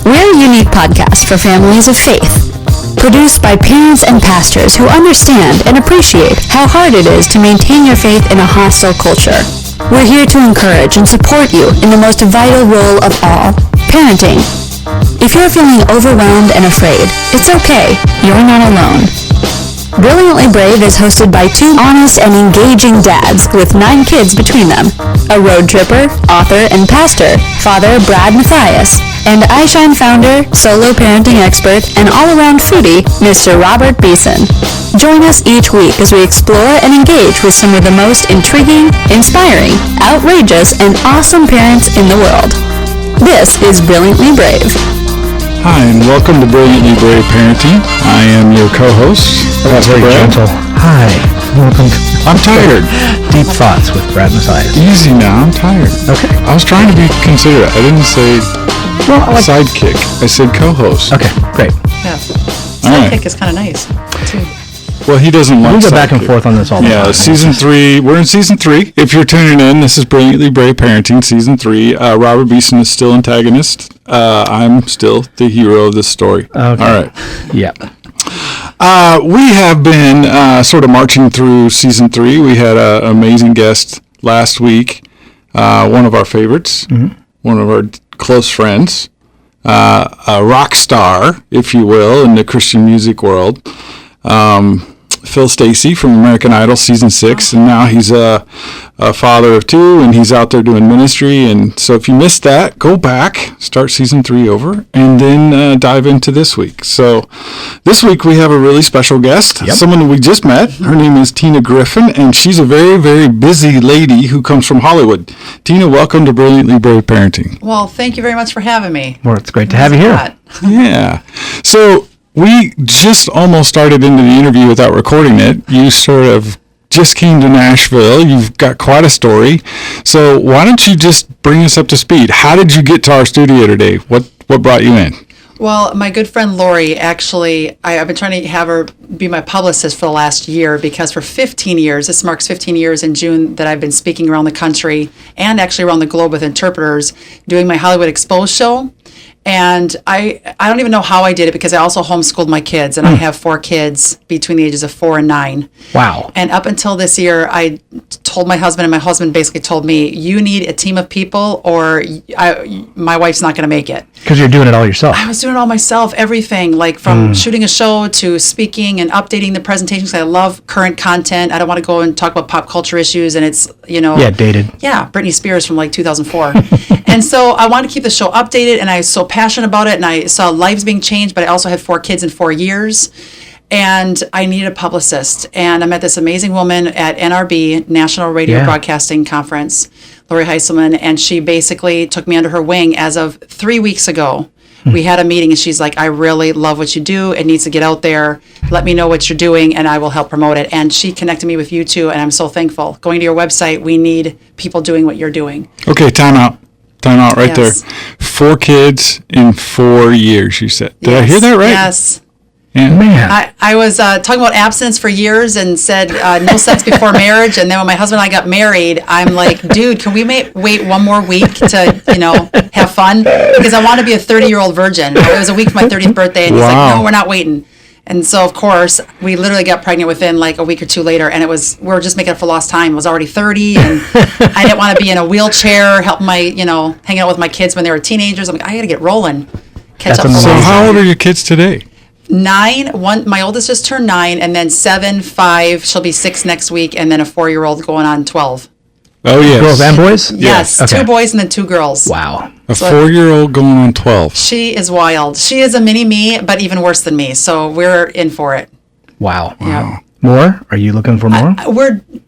We're a unique podcast for families of faith, produced by parents and pastors who understand and appreciate how hard it is to maintain your faith in a hostile culture. We're here to encourage and support you in the most vital role of all, parenting. If you're feeling overwhelmed and afraid, it's okay. You're not alone. Brilliantly Brave is hosted by two honest and engaging dads with 9 kids between them. A road tripper, author, and pastor, Father Brad Mathias, and iShine founder, solo parenting expert, and all-around foodie, Mr. Robert Beeson. Join us each week as we explore and engage with some of the most intriguing, inspiring, outrageous, and awesome parents in the world. This is Brilliantly Brave. Hi, and welcome to Brilliantly Brave Parenting. I am your co-host, Pastor Brad. Gentle. Hi, welcome to I'm tired. Deep Thoughts with Brad Mathias. Easy now, I'm tired. Okay. I was trying to be considerate. I didn't say sidekick. I said co-host. Okay, great. Yeah. Sidekick is kind of nice, too. Well, he doesn't like We go back and forth on this all the time. Yeah, season 3. We're in season 3. If you're tuning in, this is Brilliantly Brave Parenting, season 3. Robert Beeson is still antagonist. I'm still the hero of this story. Okay. All right. Yeah. We have been sort of marching through season 3. We had an amazing guest last week, one of our favorites, one of our close friends, a rock star, if you will, in the Christian music world. Phil Stacy from American Idol season 6, and now he's a father of 2, and he's out there doing ministry. And so if you missed that, go back, start season 3 over, and then dive into this week. So this week we have a really special guest, someone that we just met. Her name is Tina Griffin, and she's a very, very busy lady who comes from Hollywood. Tina, welcome to Brilliantly Brave Parenting. Well, thank you very much for having me. Well, it's great to have you here. Yeah. So we just almost started into the interview without recording it. You sort of just came to Nashville. You've got quite a story. So why don't you just bring us up to speed? How did you get to our studio today? What brought you in? Well, my good friend Lori, actually, I've been trying to have her be my publicist for the last year because for 15 years, this marks 15 years in June that I've been speaking around the country and actually around the globe with interpreters doing my Hollywood Exposed show. And I don't even know how I did it because I also homeschooled my kids, and I have 4 kids between the ages of 4 and 9. Wow. And up until this year, I told my husband, and my husband basically told me, you need a team of people or my wife's not going to make it. Because you're doing it all yourself. I was doing it all myself, everything, like from shooting a show to speaking and updating the presentations. I love current content. I don't want to go and talk about pop culture issues, and it's, Yeah, dated. Yeah, Britney Spears from like 2004. And so I wanted to keep the show updated, and I was so passionate about it, and I saw lives being changed, but I also had 4 kids in 4 years, and I needed a publicist. And I met this amazing woman at NRB, National Radio Broadcasting Conference, Lori Heiselman, and she basically took me under her wing as of 3 weeks ago. We had a meeting, and she's like, I really love what you do. It needs to get out there. Let me know what you're doing, and I will help promote it. And she connected me with you two, and I'm so thankful. Going to your website, we need people doing what you're doing. Okay, time out right Yes. there. 4 kids in 4 years, you said. Did I hear that right? Yes. Yeah. Man. I was talking about abstinence for years and said no sex before marriage. And then when my husband and I got married, I'm like, dude, can we wait one more week to, have fun? Because I want to be a 30-year-old virgin. It was a week for my 30th birthday. And he's like, no, we're not waiting. And so, of course, we literally got pregnant within like a week or 2 later. And we were just making up for lost time. I was already 30. And I didn't want to be in a wheelchair, helping hanging out with my kids when they were teenagers. I'm like, I got to get rolling. Catch up. So how old are your kids today? 9, my oldest just turned 9, and then 7, 5, she'll be 6 next week, and then a 4-year-old going on 12. Oh, yes. Girls and boys? Yes, Okay. 2 boys and then 2 girls. Wow. A 4-year-old going on 12. She is wild. She is a mini me, but even worse than me, so we're in for it. Wow. Yeah. More? Are you looking for more?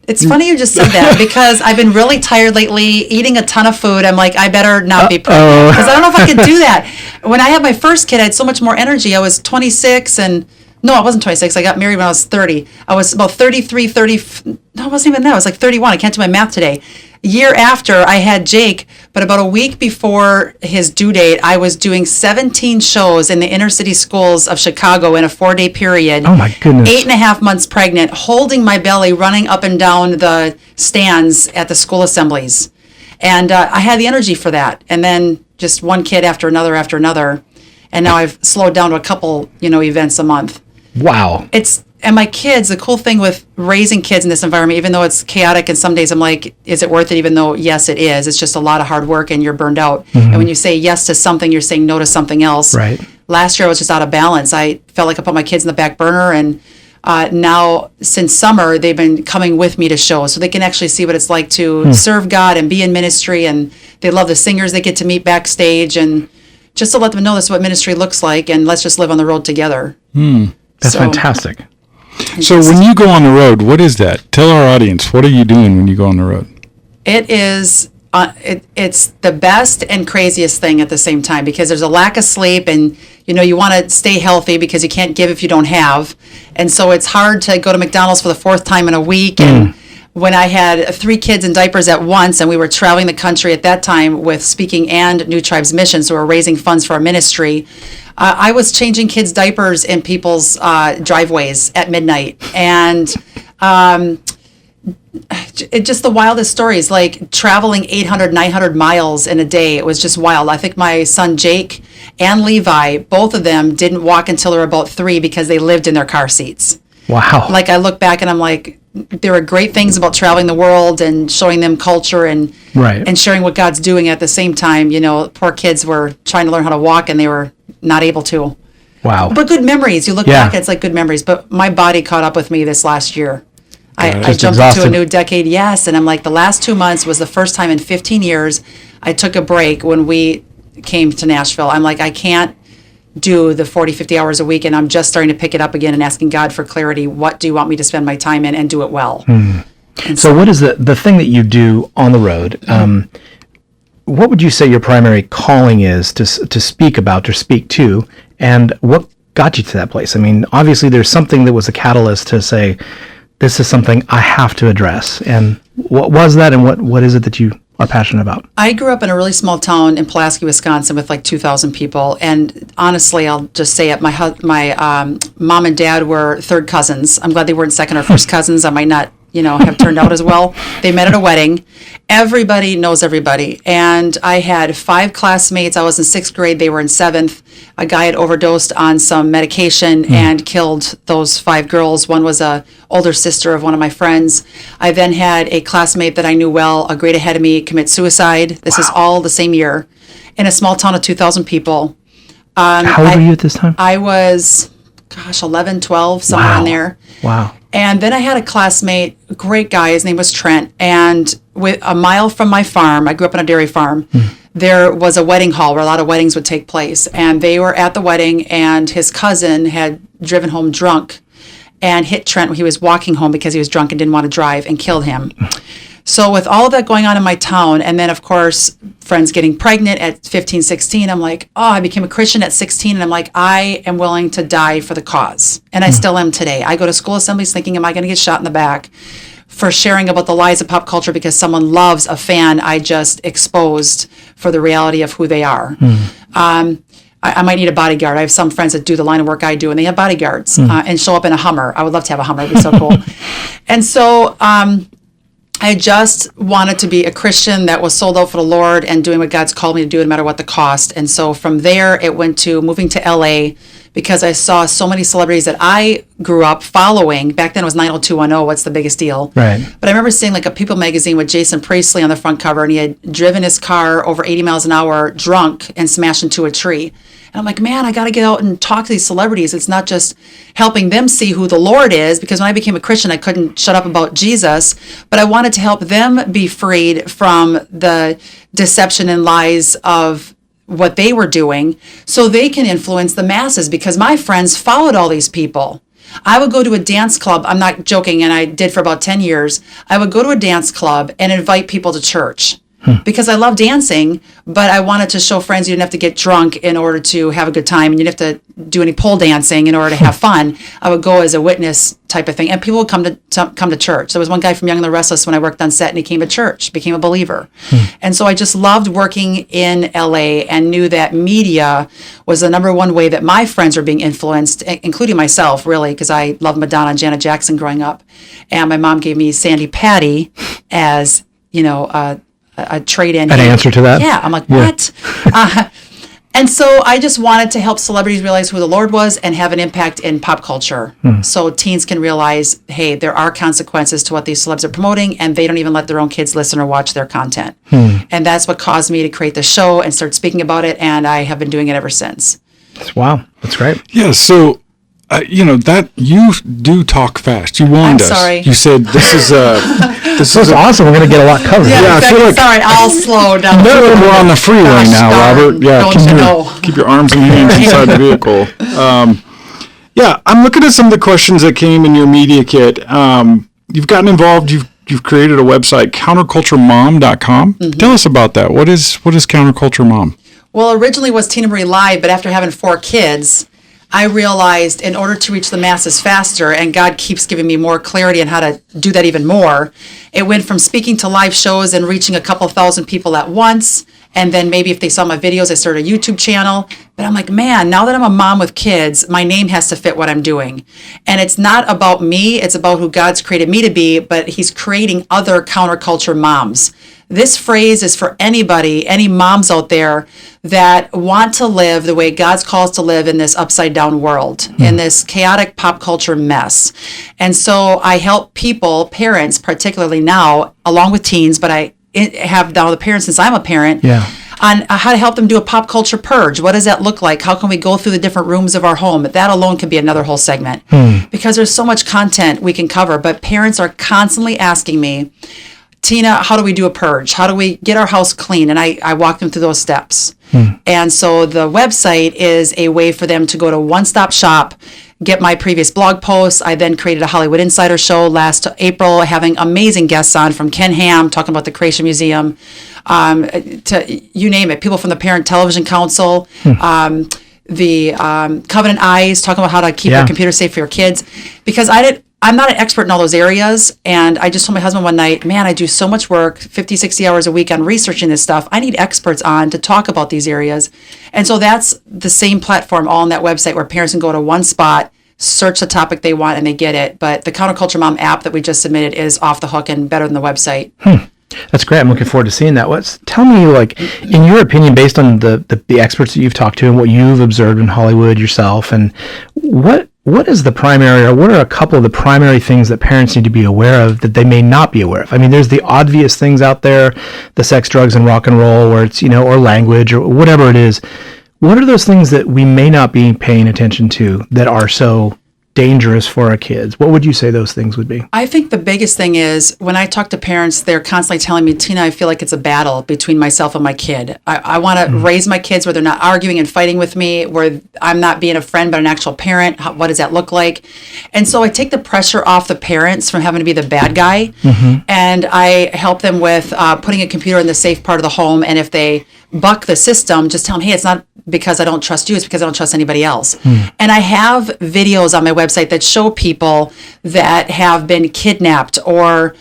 It's funny you just said that because I've been really tired lately, eating a ton of food. I'm like, I better not be pregnant because I don't know if I can do that. When I had my first kid, I had so much more energy. I was 26 and no, I wasn't 26. I got married when I was 30. I was about 33, 30. No, it wasn't even that. I was like 31. I can't do my math today. Year after, I had Jake, but about a week before his due date, I was doing 17 shows in the inner city schools of Chicago in a 4-day period. Oh, my goodness. 8.5 months pregnant, holding my belly, running up and down the stands at the school assemblies. And I had the energy for that. And then just one kid after another. And now I've slowed down to a couple, events a month. Wow. And my kids, the cool thing with raising kids in this environment, even though it's chaotic and some days I'm like, is it worth it? Even though, yes, it is. It's just a lot of hard work and you're burned out. And when you say yes to something, you're saying no to something else. Right. Last year, I was just out of balance. I felt like I put my kids in the back burner. And now, since summer, they've been coming with me to shows so they can actually see what it's like to serve God and be in ministry. And they love the singers they get to meet backstage. And just to let them know this is what ministry looks like. And let's just live on the road together. That's fantastic. So when you go on the road, what is that? Tell our audience, what are you doing when you go on the road? It is, it's the best and craziest thing at the same time because there's a lack of sleep and, you want to stay healthy because you can't give if you don't have. And so it's hard to go to McDonald's for the fourth time in a week. And when I had 3 kids in diapers at once and we were traveling the country at that time with Speaking and New Tribes Mission, so we're raising funds for our ministry, I was changing kids' diapers in people's driveways at midnight. And it just the wildest stories, like traveling 800, 900 miles in a day. It was just wild. I think my son Jake and Levi, both of them didn't walk until they were about 3 because they lived in their car seats. Wow. Like I look back and I'm like, there are great things about traveling the world and showing them culture and sharing what God's doing at the same time. Poor kids were trying to learn how to walk and they were not able to. Wow. But good memories. You look back, it's like good memories. But my body caught up with me this last year. I jumped into a new decade, yes. And I'm like, the last 2 months was the first time in 15 years I took a break when we came to Nashville. I'm like, I can't do the 40, 50 hours a week. And I'm just starting to pick it up again and asking God for clarity. What do you want me to spend my time in and do it well? So what is the thing that you do on the road? What would you say your primary calling is to speak about or speak to? And what got you to that place? I mean, obviously there's something that was a catalyst to say, this is something I have to address. And what was that, and what is it that you are passionate about? I grew up in a really small town in Pulaski, Wisconsin with like 2,000 people. And honestly, I'll just say it, my mom and dad were third cousins. I'm glad they weren't second or first cousins. I might not have turned out as well. They met at a wedding. Everybody knows everybody. And I had 5 classmates. I was in 6th grade. They were in 7th. A guy had overdosed on some medication and killed those 5 girls. One was a older sister of one of my friends. I then had a classmate that I knew well, a grade ahead of me, commit suicide. This is all the same year in a small town of 2,000 people. How old were you at this time? I was, 11, 12, somewhere in there. Wow. And then I had a classmate, great guy, his name was Trent, and with a mile from my farm, I grew up on a dairy farm, there was a wedding hall where a lot of weddings would take place. And they were at the wedding, and his cousin had driven home drunk and hit Trent when he was walking home because he was drunk and didn't want to drive, and killed him. So with all of that going on in my town, and then, of course, friends getting pregnant at 15, 16, I'm like, I became a Christian at 16, and I'm like, I am willing to die for the cause. And I still am today. I go to school assemblies thinking, am I going to get shot in the back for sharing about the lies of pop culture because someone loves a fan I just exposed for the reality of who they are. I might need a bodyguard. I have some friends that do the line of work I do, and they have bodyguards and show up in a Hummer. I would love to have a Hummer. It'd be so cool. And so I just wanted to be a Christian that was sold out for the Lord and doing what God's called me to do no matter what the cost. And so from there, it went to moving to LA because I saw so many celebrities that I grew up following. Back then it was 90210, what's the biggest deal? Right. But I remember seeing like a People magazine with Jason Priestley on the front cover, and he had driven his car over 80 miles an hour drunk and smashed into a tree. And I'm like, man, I got to get out and talk to these celebrities. It's not just helping them see who the Lord is, because when I became a Christian, I couldn't shut up about Jesus, but I wanted to help them be freed from the deception and lies of what they were doing so they can influence the masses, because my friends followed all these people. I would go to a dance club. I'm not joking, and I did for about 10 years. I would go to a dance club and invite people to church. Because I love dancing, but I wanted to show friends you didn't have to get drunk in order to have a good time, and you didn't have to do any pole dancing in order to have fun. I would go as a witness type of thing, and people would come to church. There was one guy from Young and the Restless when I worked on set, and he came to church, became a believer. And so I just loved working in LA and knew that media was the number one way that my friends were being influenced, including myself, really, because I loved Madonna and Janet Jackson growing up. And my mom gave me Sandy Patty as, a trade-in. An answer to that? Yeah. I'm like, what? And so I just wanted to help celebrities realize who the Lord was and have an impact in pop culture. So teens can realize, hey, there are consequences to what these celebs are promoting, and they don't even let their own kids listen or watch their content. And that's what caused me to create the show and start speaking about it, and I have been doing it ever since. Wow, that's great. Yeah, so that you do talk fast. You warned us. I'm sorry. You said this is This is awesome. We're going to get a lot covered. Yeah, I feel exactly. like- Sorry, I'll slow down. we're on the freeway Gosh now, darn, Robert. Yeah, don't you know. keep your arms and hands inside the vehicle. Yeah, I'm looking at some of the questions that came in your media kit. You've gotten involved. You've created a website, counterculturemom.com. Tell us about that. What is Counterculture Mom? Well, originally it was Tina Marie Live, but after having 4 kids, I realized in order to reach the masses faster, and God keeps giving me more clarity on how to do that even more, it went from speaking to live shows and reaching a couple thousand people at once. And then maybe if they saw my videos, I started a YouTube channel. But I'm like, man, now that I'm a mom with kids, my name has to fit what I'm doing. And it's not about me. It's about who God's created me to be, but he's creating other counterculture moms. This phrase is for anybody, any moms out there that want to live the way God's calls to live in this upside down world, in this chaotic pop culture mess. And so I help people, parents particularly now, along with teens, but I have now the parents since I'm a parent, on how to help them do a pop culture purge. What does that look like? How can we go through the different rooms of our home? That alone could be another whole segment because there's so much content we can cover. But parents are constantly asking me, Tina, how do we do a purge? How do we get our house clean? And I walk them through those steps. And so the website is a way for them to go to one-stop shop, get my previous blog posts. I then created a Hollywood Insider show last April, having amazing guests on from Ken Ham, talking about the Creation Museum, to you name it, people from the Parent Television Council, the Covenant Eyes, talking about how to keep your computer safe for your kids. Because I'm not an expert in all those areas. And I just told my husband one night, man, I do so much work, 50, 60 hours a week on researching this stuff. I need experts on to talk about these areas. And so that's the same platform all on that website where parents can go to one spot, search the topic they want, and they get it. But the Counterculture Mom app that we just submitted is off the hook and better than the website. That's great. I'm looking forward to seeing that. Tell me, like, in your opinion, based on the experts that you've talked to and what you've observed in Hollywood yourself, and what is the primary, or what are a couple of the primary things that parents need to be aware of that they may not be aware of? I mean, there's the obvious things out there, the sex, drugs, and rock and roll, where it's, or language or whatever it is. What are those things that we may not be paying attention to that are so dangerous for our kids? What would you say those things would be? I think the biggest thing is when I talk to parents, they're constantly telling me, Tina, I feel like it's a battle between myself and my kid. I want to raise my kids where they're not arguing and fighting with me, where I'm not being a friend but an actual parent. What does that look like? And so I take the pressure off the parents from having to be the bad guy, and I help them with putting a computer in the safe part of the home. And if they buck the system, just tell them, hey, it's not because I don't trust you, it's because I don't trust anybody else. And I have videos on my website that show people that have been kidnapped or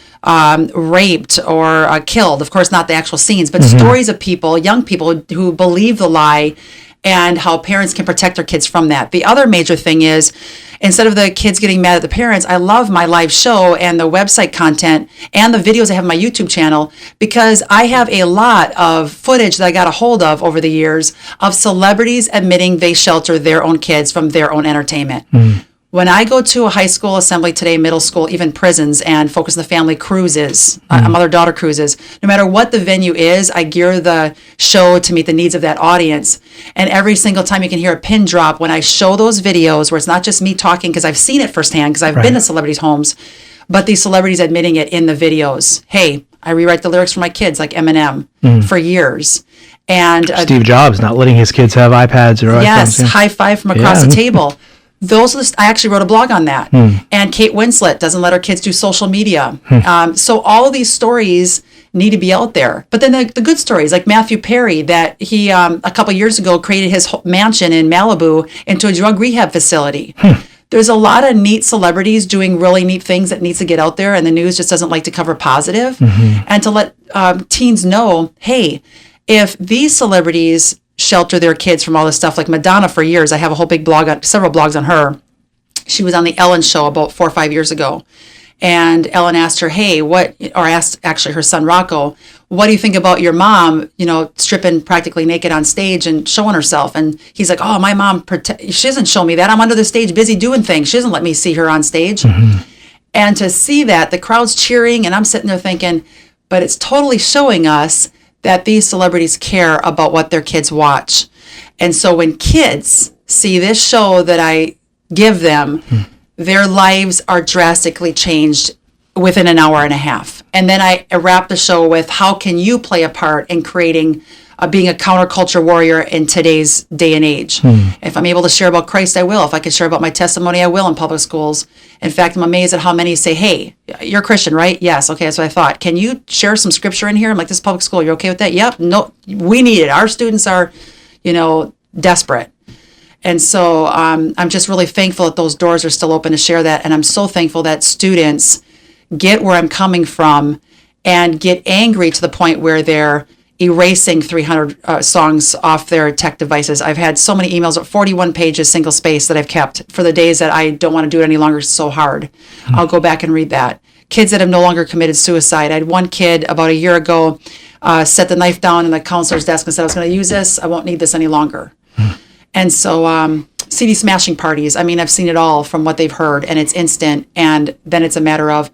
raped or killed. Of course, not the actual scenes, but stories of people, young people who believe the lie, and how parents can protect their kids from that. The other major thing is, instead of the kids getting mad at the parents, I love my live show and the website content and the videos I have on my YouTube channel, because I have a lot of footage that I got a hold of over the years of celebrities admitting they shelter their own kids from their own entertainment. When I go to a high school assembly today, middle school, even prisons, and Focus on the Family cruises, mother-daughter cruises, no matter what the venue is, I gear the show to meet the needs of that audience. And every single time you can hear a pin drop when I show those videos where it's not just me talking, because I've seen it firsthand, because I've been to celebrities' homes, but these celebrities admitting it in the videos. Hey, I rewrite the lyrics for my kids, like Eminem, for years. And Steve Jobs not letting his kids have iPads or yes, iPhones. high five from across the table. Those are I actually wrote a blog on that. And Kate Winslet doesn't let her kids do social media. So all of these stories need to be out there. But then the good stories, like Matthew Perry, that he a couple years ago created his mansion in Malibu into a drug rehab facility. There's a lot of neat celebrities doing really neat things that needs to get out there, and the news just doesn't like to cover positive. And to let teens know, hey, if these celebrities shelter their kids from all this stuff, like Madonna for years. I have a whole big blog, several blogs on her. She was on the Ellen show about 4 or 5 years ago. And Ellen asked her, hey, asked actually her son Rocco, what do you think about your mom, stripping practically naked on stage and showing herself? And he's like, oh, my mom, she doesn't show me that. I'm under the stage busy doing things. She doesn't let me see her on stage. And to see that, the crowd's cheering, and I'm sitting there thinking, but it's totally showing us that these celebrities care about what their kids watch. And so when kids see this show that I give them, their lives are drastically changed within an hour and a half. And then I wrap the show with, how can you play a part in creating, being a counterculture warrior in today's day and age? If I'm able to share about Christ, I will. If I can share about my testimony, I will in public schools. In fact, I'm amazed at how many say, hey, you're a Christian, right? Yes. Okay, that's what I thought. Can you share some scripture in here? I'm like, this is public school. You're okay with that? Yep. No, we need it. Our students are, desperate. And so I'm just really thankful that those doors are still open to share that. And I'm so thankful that students get where I'm coming from and get angry to the point where they're erasing 300 songs off their tech devices. I've had so many emails, 41 pages, single space, that I've kept for the days that I don't want to do it any longer. It's so hard. I'll go back and read that. Kids that have no longer committed suicide. I had one kid about a year ago set the knife down in the counselor's desk and said, I was going to use this. I won't need this any longer. And so CD smashing parties, I've seen it all from what they've heard, and it's instant. And then it's a matter of,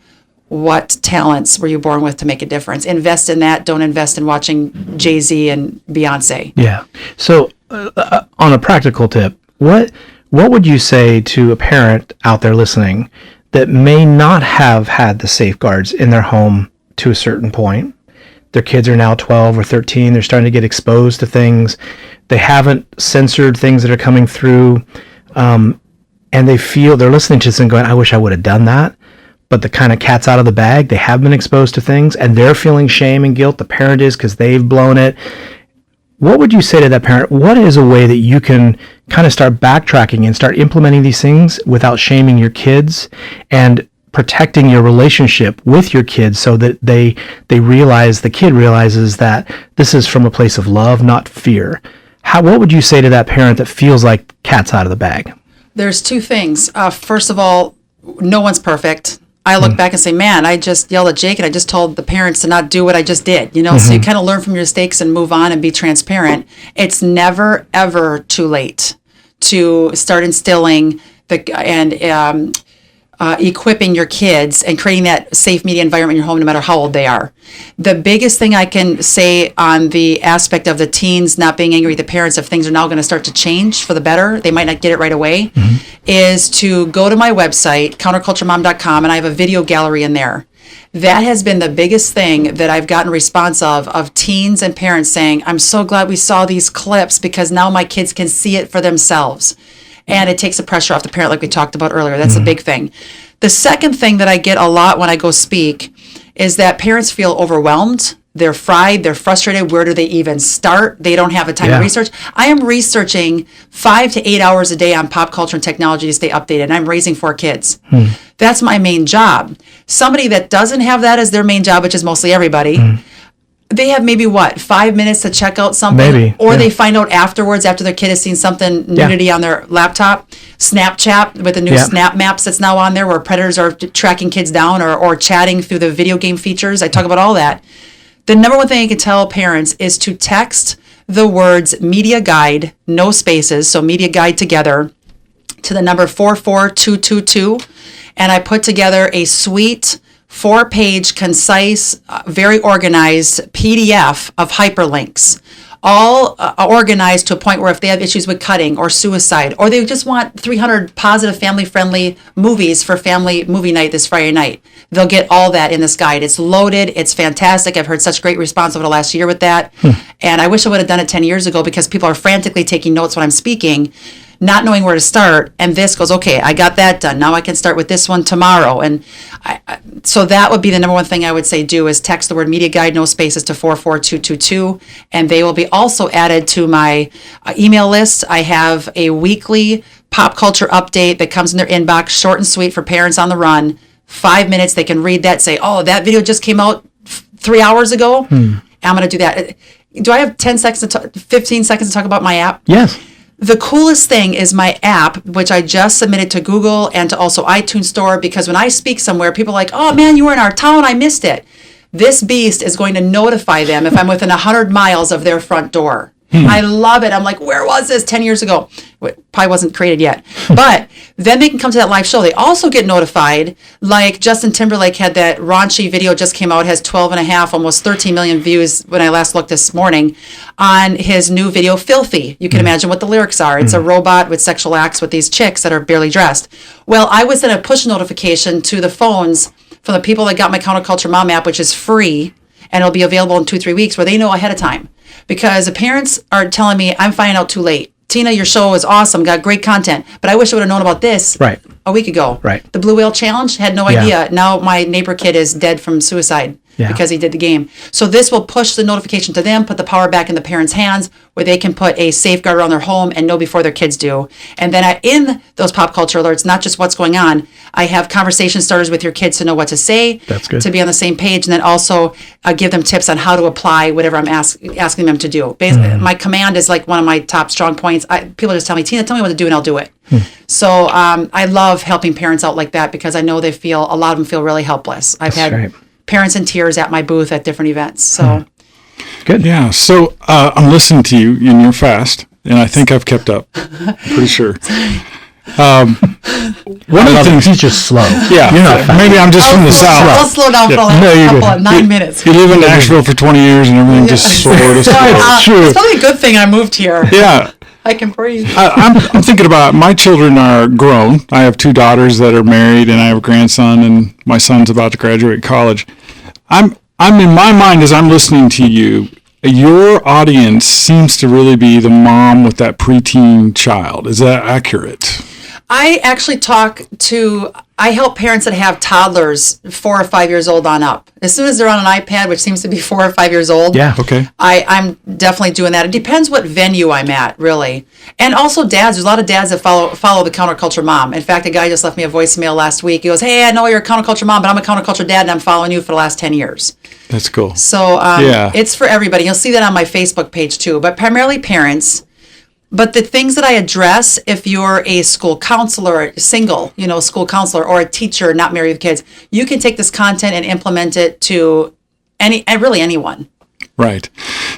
what talents were you born with to make a difference? Invest in that. Don't invest in watching Jay-Z and Beyonce. Yeah. So on a practical tip, what would you say to a parent out there listening that may not have had the safeguards in their home to a certain point? Their kids are now 12 or 13. They're starting to get exposed to things. They haven't censored things that are coming through. And they're listening to this and going, I wish I would have done that. But the kind of cat's out of the bag. They have been exposed to things and they're feeling shame and guilt. The parent is, because they've blown it. What would you say to that parent? What is a way that you can kind of start backtracking and start implementing these things without shaming your kids and protecting your relationship with your kids, so that the kid realizes that this is from a place of love, not fear? What would you say to that parent that feels like cat's out of the bag? There's two things. First of all, no one's perfect. I look back and say, man, I just yelled at Jake and I just told the parents to not do what I just did. So you kind of learn from your mistakes and move on and be transparent. It's never, ever too late to start instilling equipping your kids and creating that safe media environment in your home, no matter how old they are. The biggest thing I can say on the aspect of the teens not being angry at the parents, if things are now going to start to change for the better, they might not get it right away, is to go to my website, counterculturemom.com, and I have a video gallery in there. That has been the biggest thing that I've gotten response of teens and parents saying, I'm so glad we saw these clips because now my kids can see it for themselves. And it takes the pressure off the parent, like we talked about earlier. That's a big thing. The second thing that I get a lot when I go speak is that parents feel overwhelmed. They're fried. They're frustrated. Where do they even start? They don't have the time to research. I am researching 5 to 8 hours a day on pop culture and technology to stay updated. And I'm raising 4 kids. That's my main job. Somebody that doesn't have that as their main job, which is mostly everybody, they have maybe 5 minutes to check out something, or they find out afterwards after their kid has seen something nudity on their laptop. Snapchat with the new Snap Maps that's now on there, where predators are tracking kids down or chatting through the video game features. I talk about all that. The number one thing I can tell parents is to text the words media guide, no spaces, so media guide together, to the number 44222, and I put together a sweet 4-page, concise, very organized PDF of hyperlinks, all organized to a point where if they have issues with cutting or suicide, or they just want 300 positive family-friendly movies for family movie night this Friday night, they'll get all that in this guide. It's loaded. It's fantastic. I've heard such great response over the last year with that. And I wish I would have done it 10 years ago, because people are frantically taking notes when I'm speaking, not knowing where to start. And this goes, okay, I got that done. Now I can start with this one tomorrow. And so that would be the number one thing I would say do, is text the word media guide, no spaces, to 44222. And they will be also added to my email list. I have a weekly pop culture update that comes in their inbox, short and sweet for parents on the run. 5 minutes, they can read that, say, oh, that video just came out 3 hours ago. I'm going to do that. Do I have 15 seconds to talk about my app? Yes. The coolest thing is my app, which I just submitted to Google and to also iTunes Store, because when I speak somewhere, people are like, oh man, you were in our town, I missed it. this beast is going to notify them if I'm within 100 miles of their front door. I love it. I'm like, where was this 10 years ago? Probably wasn't created yet. But then they can come to that live show. They also get notified, like Justin Timberlake had that raunchy video just came out, has 12 and a half, almost 13 million views when I last looked this morning, on his new video, Filthy. You can imagine what the lyrics are. It's a robot with sexual acts with these chicks that are barely dressed. Well, I would send a push notification to the phones from the people that got my Counterculture Mom app, which is free, and it'll be available in 2-3 weeks, where they know ahead of time. Because the parents are telling me, I'm finding out too late. Tina, your show is awesome, got great content, but I wish I would have known about this a week ago. Right. The Blue Whale Challenge, had no idea. Now my neighbor kid is dead from suicide because he did the game. So this will push the notification to them, put the power back in the parents' hands, where they can put a safeguard around their home and know before their kids do. And then in those pop culture alerts, not just what's going on, I have conversation starters with your kids to know what to say, That's good. to be on the same page, and then also give them tips on how to apply whatever I'm asking them to do. Basically, my command is like one of my top strong points. People just tell me, Tina, tell me what to do, and I'll do it. So I love helping parents out like that, because I know a lot of them feel really helpless. I've had parents in tears at my booth at different events. So good. Yeah. So I'm listening to you, and you're fast, and I think I've kept up. Pretty sure. One of the things, he's just slow. Yeah. You're not fast. Maybe I'm just from the South. I'll slow down for a couple of 9 minutes. You live in Nashville for 20 years, and everything just sort of It's probably a good thing I moved here. Yeah. I can breathe. I'm thinking about, my children are grown. I have 2 daughters that are married, and I have a grandson, and my son's about to graduate college. I'm in my mind, as I'm listening to you, your audience seems to really be the mom with that preteen child. Is that accurate? I actually I help parents that have toddlers 4 or 5 years old on up. As soon as they're on an iPad, which seems to be 4 or 5 years old. Yeah. Okay. I'm definitely doing that. It depends what venue I'm at, really. And also dads. There's a lot of dads that follow the Counterculture Mom. In fact, a guy just left me a voicemail last week. He goes, hey, I know you're a Counterculture Mom, but I'm a Counterculture dad, and I'm following you for the last 10 years. That's cool. So it's for everybody. You'll see that on my Facebook page too, but primarily parents. But the things that I address, if you're a school counselor, single, school counselor, or a teacher not married with kids, you can take this content and implement it to anyone. Right.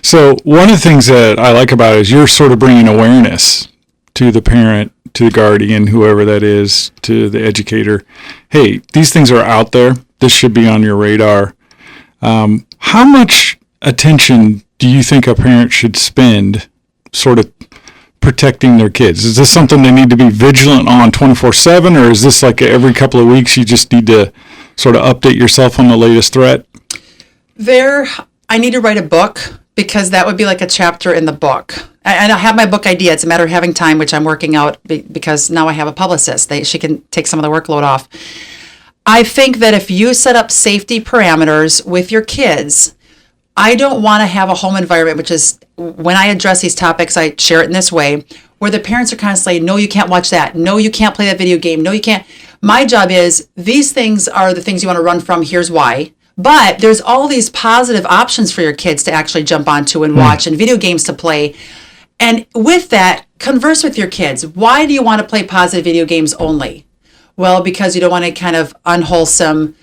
So one of the things that I like about it is you're sort of bringing awareness to the parent, to the guardian, whoever that is, to the educator. Hey, these things are out there. This should be on your radar. How much attention do you think a parent should spend sort of protecting their kids? Is this something they need to be vigilant on 24/7, or is this like every couple of weeks you just need to sort of update yourself on the latest threat? I need to write a book, because that would be like a chapter in the book. And I have my book idea. It's a matter of having time, which I'm working out, because now I have a publicist. She can take some of the workload off. I think that if you set up safety parameters with your kids, I don't want to have a home environment, which is, when I address these topics, I share it in this way, where the parents are constantly, no, you can't watch that. No, you can't play that video game. No, you can't. My job is, these things are the things you want to run from. Here's why. But there's all these positive options for your kids to actually jump onto and watch, and video games to play. And with that, converse with your kids. Why do you want to play positive video games only? Well, because you don't want any kind of unwholesome,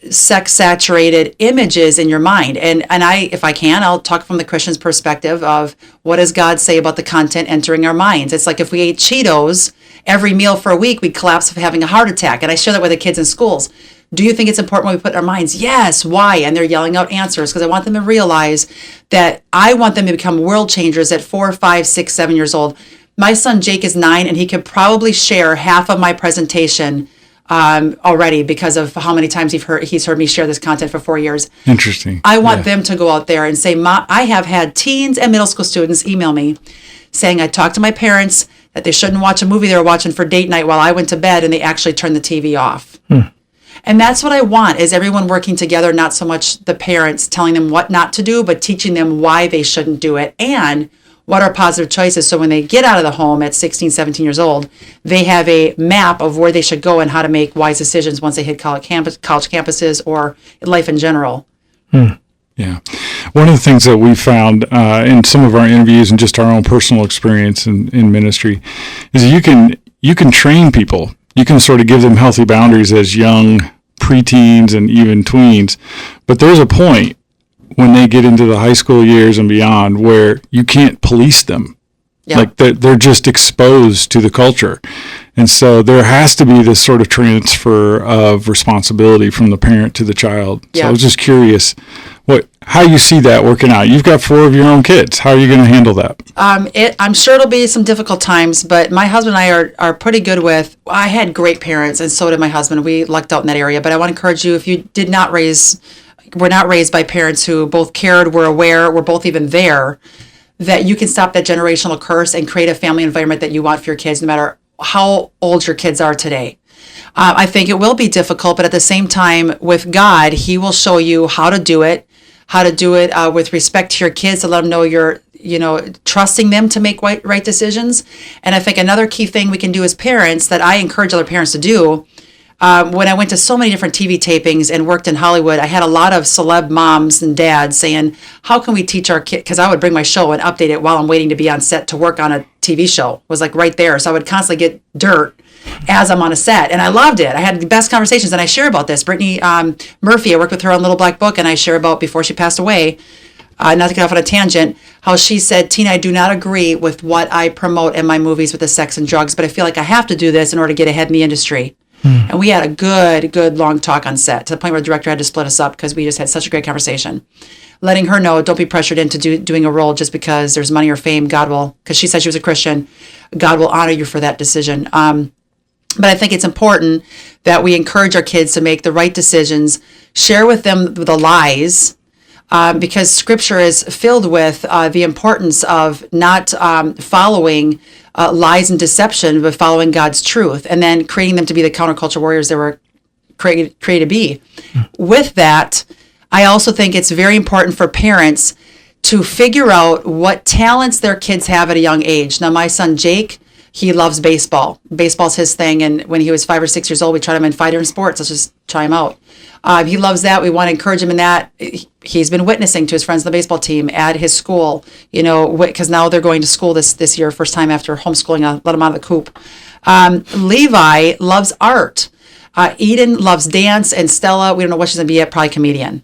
sex-saturated images in your mind. And if I can, I'll talk from the Christian's perspective of, what does God say about the content entering our minds? It's like if we ate Cheetos every meal for a week, we'd collapse of having a heart attack. And I share that with the kids in schools. Do you think it's important what we put in our minds? Yes. Why? And they're yelling out answers, because I want them to realize that I want them to become world changers at 4, 5, 6, 7 years old. My son Jake is 9, and he could probably share half of my presentation already, because of how many times he's heard me share this content for 4 years. Interesting. I want them to go out there and say, I have had teens and middle school students email me saying, I talked to my parents that they shouldn't watch a movie they were watching for date night while I went to bed, and they actually turned the TV off. And that's what I want, is everyone working together, not so much the parents telling them what not to do, but teaching them why they shouldn't do it and what are positive choices. So when they get out of the home at 16, 17 years old, they have a map of where they should go and how to make wise decisions once they hit college campuses or life in general. Yeah. One of the things that we found in some of our interviews and just our own personal experience in ministry is you can train people. You can sort of give them healthy boundaries as young preteens and even tweens. But there's a point when they get into the high school years and beyond where you can't police them. Yeah. Like they're just exposed to the culture. And so there has to be this sort of transfer of responsibility from the parent to the child. So I was just curious how you see that working out. You've got 4 of your own kids. How are you going to handle that? I'm sure it'll be some difficult times, but my husband and I are pretty good with, I had great parents, and so did my husband. We lucked out in that area. But I want to encourage you, if you were not raised by parents who both cared, were aware, were both even there, that you can stop that generational curse and create a family environment that you want for your kids, no matter how old your kids are today. I think it will be difficult, but at the same time, with God, He will show you how to do it with respect to your kids, to let them know you're, trusting them to make right decisions. And I think another key thing we can do as parents that I encourage other parents to do, when I went to so many different TV tapings and worked in Hollywood, I had a lot of celeb moms and dads saying, how can we teach our kid? Because I would bring my show and update it while I'm waiting to be on set to work on a TV show. It was like right there. So I would constantly get dirt as I'm on a set. And I loved it. I had the best conversations, and I share about this. Brittany Murphy, I worked with her on Little Black Book, and I share about, before she passed away, not to get off on a tangent, how she said, Tina, I do not agree with what I promote in my movies with the sex and drugs, but I feel like I have to do this in order to get ahead in the industry. And we had a good long talk on set, to the point where the director had to split us up because we just had such a great conversation. Letting her know, don't be pressured into doing a role just because there's money or fame. God will, because she said she was a Christian, God will honor you for that decision. But I think it's important that we encourage our kids to make the right decisions, share with them the lies, because Scripture is filled with the importance of not following lies and deception, but following God's truth, and then creating them to be the counterculture warriors they were created to be. With that, I also think it's very important for parents to figure out what talents their kids have at a young age. Now, my son Jake, he loves baseball. Baseball's his thing, and when he was 5 or 6 years old, we tried him in 5 different sports. Let's just try him out. He loves that. We want to encourage him in that. He's been witnessing to his friends on the baseball team at his school, because now they're going to school this year, first time after homeschooling. I let him out of the coop. Levi loves art. Eden loves dance, and Stella, we don't know what she's going to be yet, probably comedian,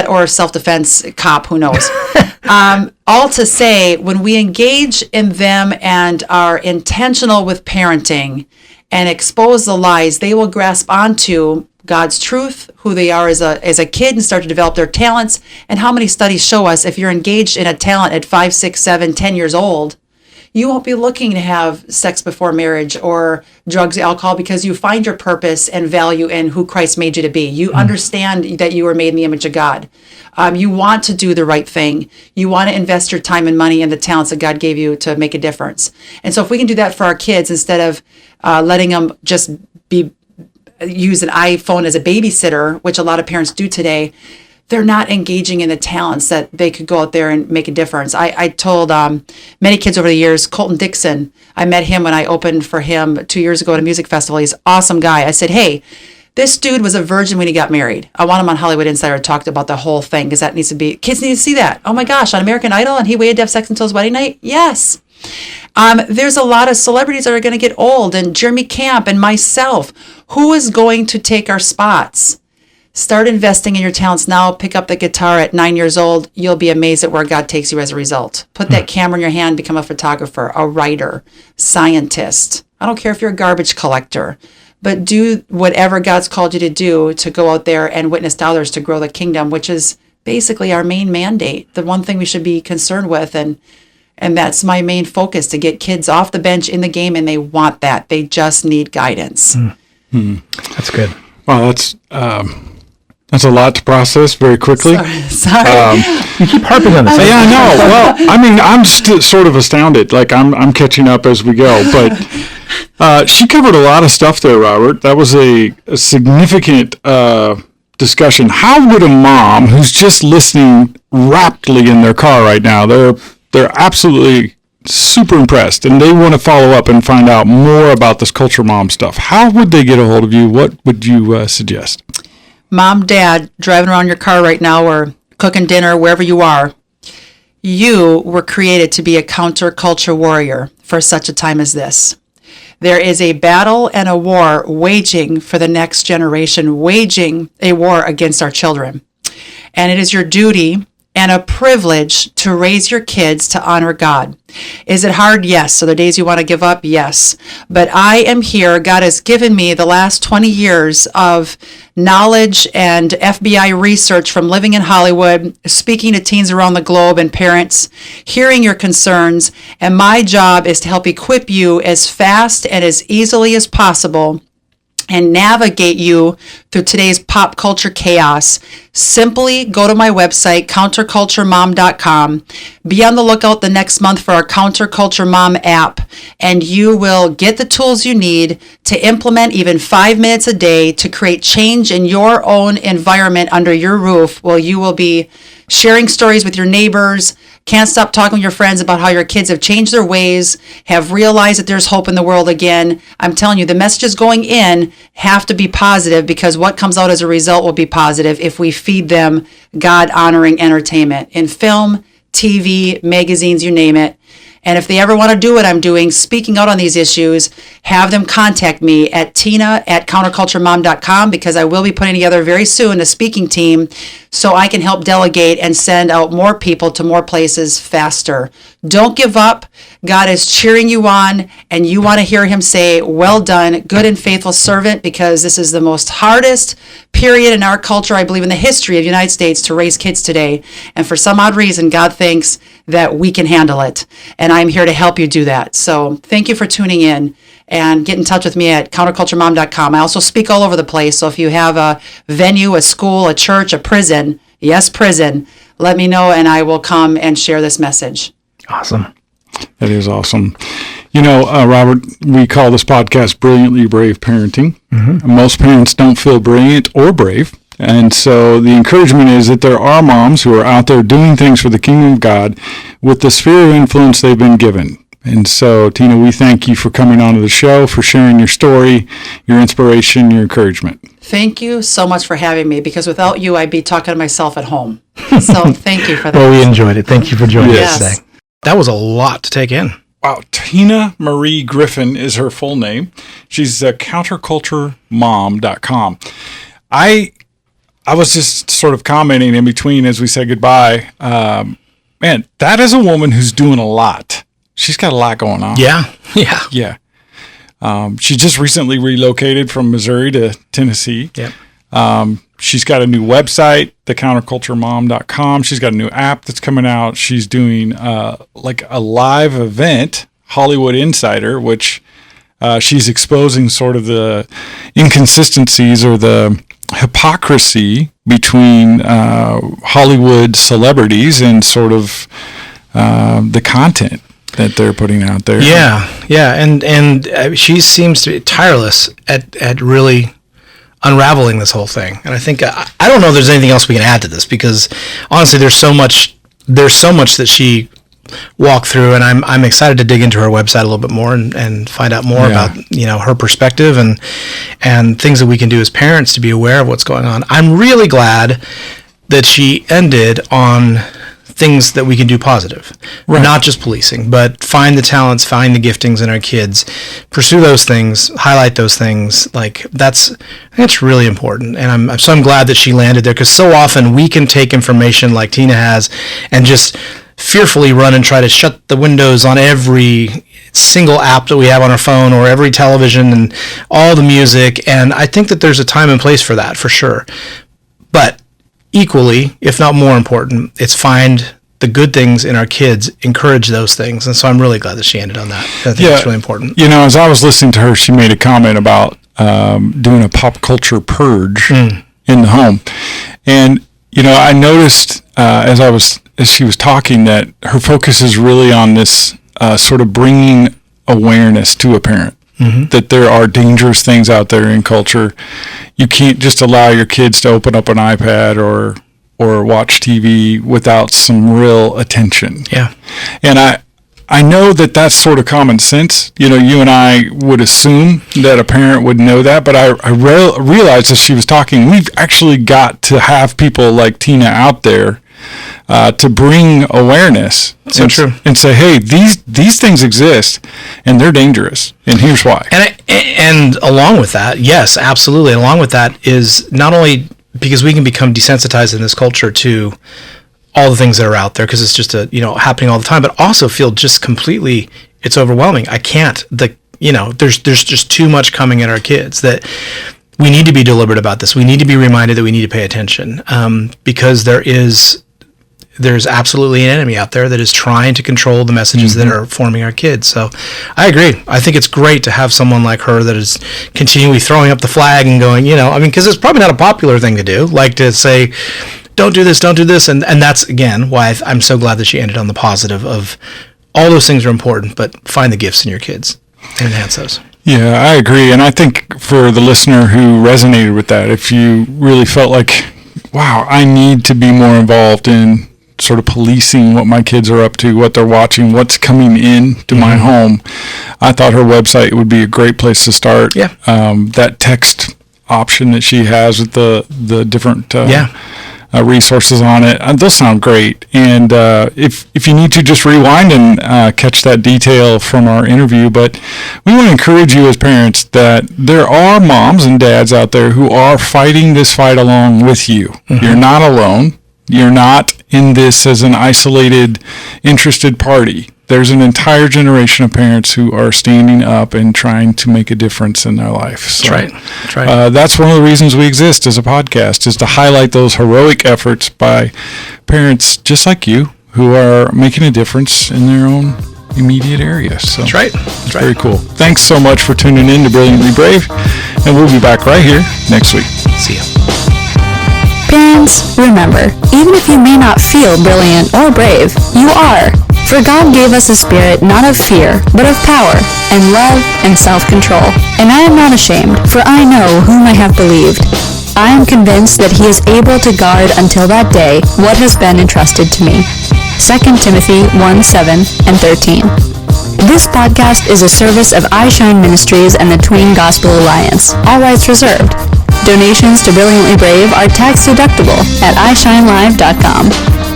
or self-defense cop, who knows. All to say, when we engage in them and are intentional with parenting and expose the lies, they will grasp onto God's truth, who they are as a kid, and start to develop their talents. And how many studies show us if you're engaged in a talent at 5, 6, 7, 10 years old, you won't be looking to have sex before marriage or drugs, alcohol, because you find your purpose and value in who Christ made you to be. You understand that you were made in the image of God. You want to do the right thing. You want to invest your time and money in the talents that God gave you to make a difference. And so if we can do that for our kids, instead of letting them just use an iPhone as a babysitter, which a lot of parents do today, they're not engaging in the talents that they could go out there and make a difference. I told many kids over the years, Colton Dixon, I met him when I opened for him 2 years ago at a music festival. He's an awesome guy. I said, hey, this dude was a virgin when he got married. I want him on Hollywood Insider to talk about the whole thing, because that needs to be, kids need to see that. Oh my gosh, on American Idol, and he waited to have sex until his wedding night? Yes. There's a lot of celebrities that are going to get old, and Jeremy Camp and myself. Who is going to take our spots? Start investing in your talents now. Pick up the guitar at 9 years old. You'll be amazed at where God takes you as a result. Put that camera in your hand, become a photographer, a writer, scientist. I don't care if you're a garbage collector, but do whatever God's called you to do to go out there and witness to others to grow the kingdom, which is basically our main mandate, the one thing we should be concerned with. And that's my main focus, to get kids off the bench in the game, and they want that. They just need guidance. That's good. Wow, that's a lot to process very quickly. Sorry. You keep harping on this. Yeah, I know. Well, I mean, I'm sort of astounded. Like I'm catching up as we go. But she covered a lot of stuff there, Robert. That was a significant discussion. How would a mom who's just listening raptly in their car right now, they're absolutely super impressed, and they want to follow up and find out more about this Culture Mom stuff. How would they get a hold of you? What would you suggest? Mom, Dad, driving around your car right now or cooking dinner, wherever you are, you were created to be a counterculture warrior for such a time as this. There is a battle and a war waging for the next generation, waging a war against our children. And it is your duty and a privilege to raise your kids to honor God. Is it hard? Yes. So the days you want to give up? Yes. But I am here. God has given me the last 20 years of knowledge and FBI research from living in Hollywood, speaking to teens around the globe and parents, hearing your concerns. And my job is to help equip you as fast and as easily as possible and navigate you through today's pop culture chaos. Simply go to my website, counterculturemom.com. Be on the lookout the next month for our Counterculture Mom app, and you will get the tools you need to implement even 5 minutes a day to create change in your own environment under your roof. Well, you will be sharing stories with your neighbors, can't stop talking with your friends about how your kids have changed their ways, have realized that there's hope in the world again. I'm telling you, the messages going in have to be positive, because what comes out as a result will be positive if we feed them God-honoring entertainment in film, TV, magazines, you name it. And if they ever want to do what I'm doing, speaking out on these issues, have them contact me at tina@counterculturemom.com, because I will be putting together very soon a speaking team so I can help delegate and send out more people to more places faster. Don't give up. God is cheering you on, and you want to hear him say, well done, good and faithful servant, because this is the most hardest period in our culture, I believe, in the history of the United States to raise kids today. And for some odd reason, God thinks that we can handle it. And I'm here to help you do that. So thank you for tuning in, and get in touch with me at counterculturemom.com. I also speak all over the place. So if you have a venue, a school, a church, a prison, yes, prison, let me know and I will come and share this message. Awesome. That is awesome. You know, Robert, we call this podcast Brilliantly Brave Parenting. Most parents don't feel brilliant or brave. And so the encouragement is that there are moms who are out there doing things for the kingdom of God with the sphere of influence they've been given. And so, Tina, we thank you for coming onto the show, for sharing your story, your inspiration, your encouragement. Thank you so much for having me, because without you, I'd be talking to myself at home. So thank you for that. Well, we enjoyed it. Thank you for joining Yes. us today. That was a lot to take in. Wow, Tina Marie Griffin is her full name. She's counterculturemom.com. I was just sort of commenting in between as we said goodbye. Man, that is a woman who's doing a lot. She's got a lot going on. Yeah. Yeah. Yeah. She just recently relocated from Missouri to Tennessee. Yep. She's got a new website, thecounterculturemom.com. She's got a new app that's coming out. She's doing like a live event, Hollywood Insider, which she's exposing sort of the inconsistencies or the hypocrisy between Hollywood celebrities and sort of the content that they're putting out there. Yeah. Yeah. And she seems to be tireless at really unraveling this whole thing. And I think, I don't know if there's anything else we can add to this, because honestly, there's so much that she walked through, and I'm excited to dig into her website a little bit more and find out more about, her perspective and things that we can do as parents to be aware of what's going on. I'm really glad that she ended on things that we can do positive, not just policing, but find the talents, find the giftings in our kids, pursue those things, highlight those things. Like that's really important. And I'm glad that she landed there, because so often we can take information like Tina has and just fearfully run and try to shut the windows on every single app that we have on our phone or every television and all the music. And I think that there's a time and place for that, for sure. But equally, if not more important, it's find the good things in our kids, encourage those things. And so I'm really glad that she ended on that. I think it's really important. You know, as I was listening to her, she made a comment about doing a pop culture purge in the home. And, I noticed as she was talking that her focus is really on this sort of bringing awareness to a parent. That there are dangerous things out there in culture. You can't just allow your kids to open up an iPad or watch TV without some real attention. Yeah. And I know that that's sort of common sense. You and I would assume that a parent would know that, but I realized as she was talking, we've actually got to have people like Tina out there to bring awareness. So true. And say, hey, these things exist, and they're dangerous, and here's why. And along with that, yes, absolutely. Along with that is not only because we can become desensitized in this culture to all the things that are out there because it's just happening all the time, but also feel just completely, it's overwhelming. I can't. There's just too much coming at our kids that we need to be deliberate about this. We need to be reminded that we need to pay attention because there's absolutely an enemy out there that is trying to control the messages that are forming our kids. So I agree. I think it's great to have someone like her that is continually throwing up the flag and going, because it's probably not a popular thing to do, like to say, don't do this. And that's, again, why I'm so glad that she ended on the positive of all those things are important, but find the gifts in your kids and enhance those. Yeah, I agree. And I think for the listener who resonated with that, if you really felt like, wow, I need to be more involved in sort of policing what my kids are up to, what they're watching, what's coming in to my home, I thought her website would be a great place to start. Yeah. That text option that she has with the different resources on it, those sound great. And if you need to, just rewind and catch that detail from our interview. But we want to encourage you as parents that there are moms and dads out there who are fighting this fight along with you. You're not alone. You're not in this as an isolated, interested party. There's an entire generation of parents who are standing up and trying to make a difference in their life. So, That's right. That's one of the reasons we exist as a podcast, is to highlight those heroic efforts by parents just like you who are making a difference in their own immediate area. So That's right. Very cool. Thanks so much for tuning in to Brilliantly Brave, and we'll be back right here next week. See ya. Parents, remember, even if you may not feel brilliant or brave, you are. For God gave us a spirit not of fear, but of power, and love, and self-control. And I am not ashamed, for I know whom I have believed. I am convinced that he is able to guard until that day what has been entrusted to me. 2 Timothy 1:7 and 13. This podcast is a service of iShine Ministries and the Tween Gospel Alliance. All rights reserved. Donations to Brilliantly Brave are tax-deductible at iShineLive.com.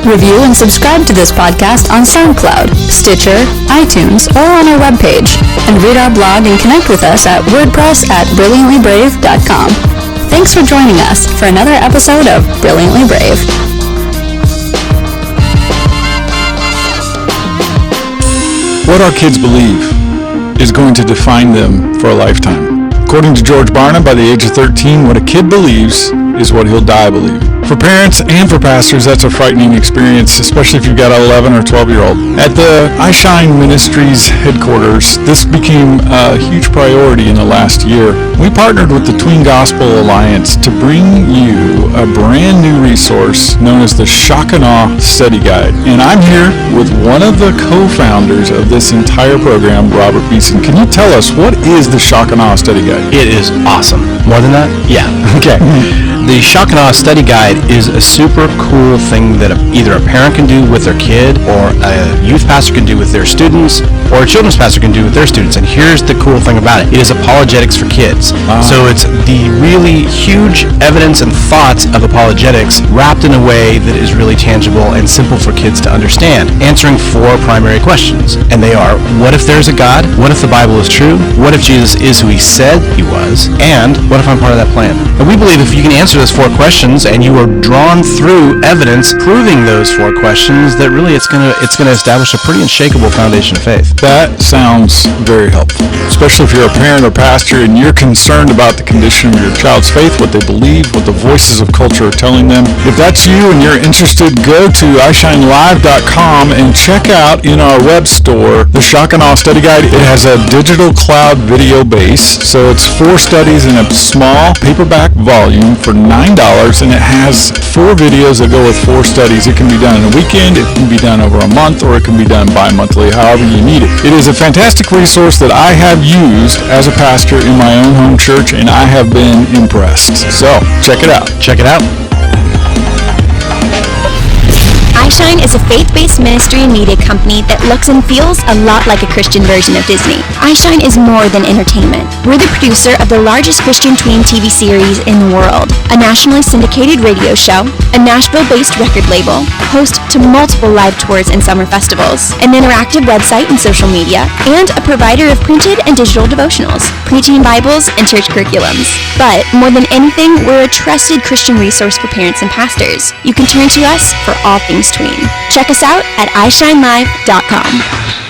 Review and subscribe to this podcast on SoundCloud, Stitcher, iTunes, or on our webpage. And read our blog and connect with us at WordPress@BrilliantlyBrave.com. Thanks for joining us for another episode of Brilliantly Brave. What our kids believe is going to define them for a lifetime. According to George Barna, by the age of 13, what a kid believes is what he'll die believing. For parents and for pastors, that's a frightening experience, especially if you've got an 11 or 12-year-old. At the iShine Ministries headquarters, this became a huge priority in the last year. We partnered with the Tween Gospel Alliance to bring you a brand new resource known as the Shock and Awe Study Guide. And I'm here with one of the co-founders of this entire program, Robert Beeson. Can you tell us, what is the Shock and Awe Study Guide? It is awesome. More than that? Yeah. Okay. The Shock and Awe Study Guide is a super cool thing that either a parent can do with their kid, or a youth pastor can do with their students, or a children's pastor can do with their students. And here's the cool thing about it. It is apologetics for kids. So it's the really huge evidence and thoughts of apologetics wrapped in a way that is really tangible and simple for kids to understand, answering 4 primary questions. And they are, what if there's a God? What if the Bible is true? What if Jesus is who he said he was? And what if I'm part of that plan? And we believe if you can answer those 4 questions and you are drawn through evidence proving those 4 questions, that really it's gonna establish a pretty unshakable foundation of faith. That sounds very helpful, especially if you're a parent or pastor and you're concerned about the condition of your child's faith, what they believe, what the voices of culture are telling them. If that's you and you're interested, go to iShineLive.com and check out in our web store the Shock and Awe Study Guide. It has a digital cloud video base, so it's 4 studies in a small paperback volume for $9, and it has 4 videos that go with 4 studies. It can be done in a weekend, it can be done over a month, or it can be done bi-monthly, however you need it. It is a fantastic resource that I have used as a pastor in my own home church, and I have been impressed. So, check it out. Check it out. iShine is a faith-based ministry and media company that looks and feels a lot like a Christian version of Disney. iShine is more than entertainment. We're the producer of the largest Christian tween TV series in the world, a nationally syndicated radio show, a Nashville-based record label, host to multiple live tours and summer festivals, an interactive website and social media, and a provider of printed and digital devotionals, preteen Bibles, and church curriculums. But more than anything, we're a trusted Christian resource for parents and pastors. You can turn to us for all things tween. Check us out at iShineLive.com.